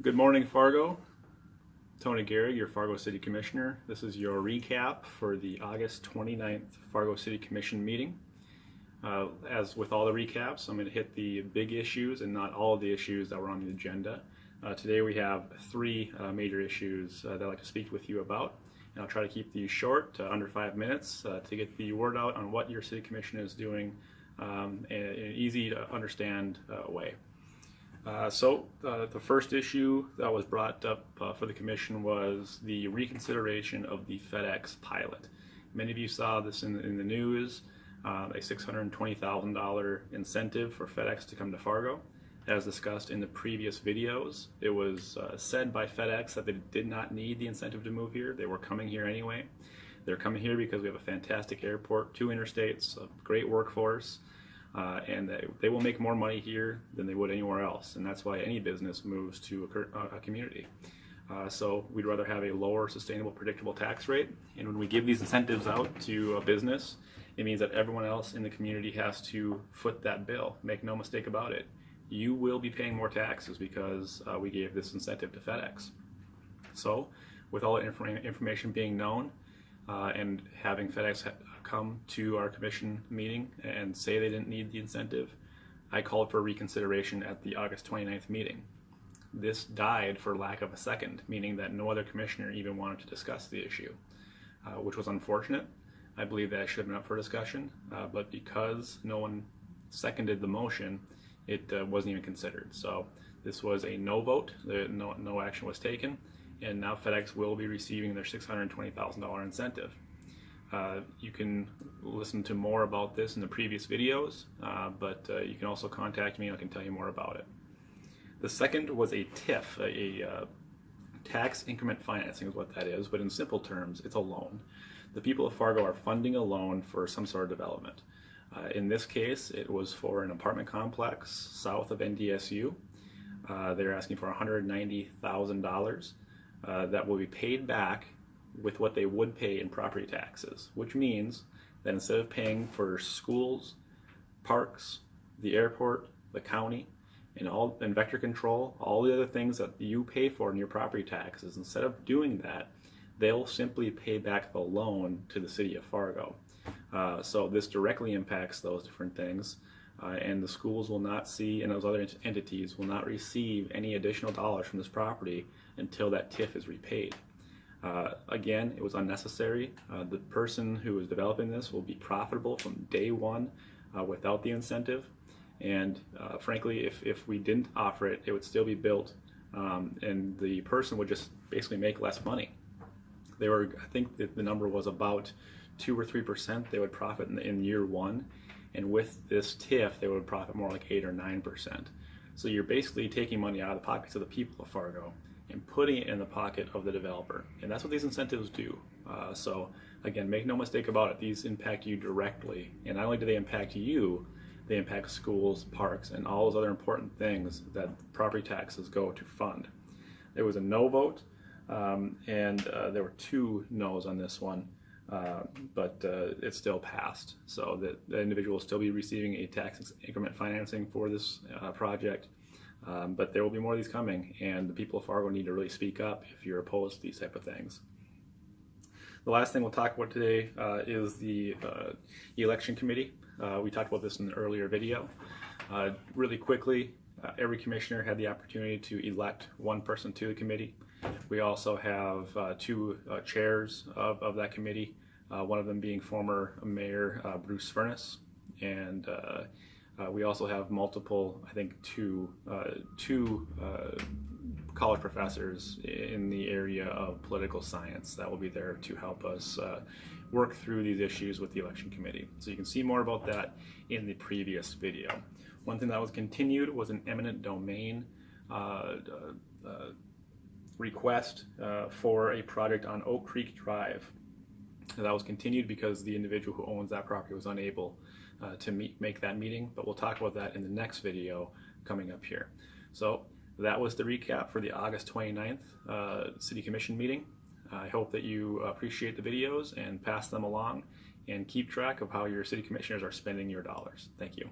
Good morning, Fargo. Tony Gehrig, your Fargo City Commissioner. This is your recap for the August 29th Fargo City Commission meeting. As with all the recaps, I'm going to hit the big issues and not all of the issues that were on the agenda. Today we have three major issues that I'd like to speak with you about. And I'll try to keep these short, under 5 minutes, to get the word out on what your City Commission is doing in an easy to understand way. The first issue that was brought up for the Commission was the reconsideration of the FedEx pilot. Many of you saw this in the news, a $620,000 incentive for FedEx to come to Fargo. As discussed in the previous videos, it was said by FedEx that they did not need the incentive to move here. They were coming here anyway. They're coming here because we have a fantastic airport, 2 interstates, a great workforce, and they will make more money here than they would anywhere else, and that's why any business moves to a community. So we'd rather have a lower, sustainable, predictable tax rate, and when we give these incentives out to a business, it means that everyone else in the community has to foot that bill. Make no mistake about it. You will be paying more taxes because we gave this incentive to FedEx. So with all the information being known, and having FedEx come to our commission meeting and say they didn't need the incentive, I called for reconsideration at the August 29th meeting. This died for lack of a second, meaning that no other commissioner even wanted to discuss the issue, which was unfortunate. I believe that it should have been up for discussion, but because no one seconded the motion, it wasn't even considered. So this was a no vote, no action was taken, and now FedEx will be receiving their $620,000 incentive. You can listen to more about this in the previous videos, but you can also contact me and I can tell you more about it. The second was a TIF, a tax increment financing is what that is, but in simple terms, it's a loan. The people of Fargo are funding a loan for some sort of development. In this case, it was for an apartment complex south of NDSU. They're asking for $190,000 that will be paid back with what they would pay in property taxes, which means that instead of paying for schools, parks, the airport, the county, and vector control, all the other things that you pay for in your property taxes, instead of doing that, they'll simply pay back the loan to the city of Fargo. So this directly impacts those different things, and the schools will not see, and those other entities will not receive any additional dollars from this property until that TIF is repaid. Again, it was unnecessary. The person who is developing this will be profitable from day one without the incentive, and frankly, if we didn't offer it, it would still be built, and the person would just basically make less money. They were, I think that the number was about 2 or 3% they would profit in year one, and with this TIF they would profit more like 8 or 9%. So you're basically taking money out of the pockets of the people of Fargo and putting it in the pocket of the developer, and that's what these incentives do. So again, make no mistake about it, these impact you directly, and not only do they impact you, they impact schools, parks, and all those other important things that property taxes go to fund. There was a no vote, and there were 2 no's on this one, but it still passed. So the individual will still be receiving a tax increment financing for this project, but there will be more of these coming, and the people of Fargo need to really speak up if you're opposed to these type of things. The last thing we'll talk about today is the election committee. We talked about this in an earlier video. Really quickly, every commissioner had the opportunity to elect one person to the committee. We also have 2 chairs of that committee, one of them being former Mayor Bruce Furness, and we also have multiple, I think two college professors in the area of political science that will be there to help us work through these issues with the election committee. So you can see more about that in the previous video. One thing that was continued was an eminent domain request for a project on Oak Creek Drive. That was continued because the individual who owns that property was unable to make that meeting, but we'll talk about that in the next video coming up here. So that was the recap for the August 29th City Commission meeting. I hope that you appreciate the videos and pass them along and keep track of how your city commissioners are spending your dollars. Thank you.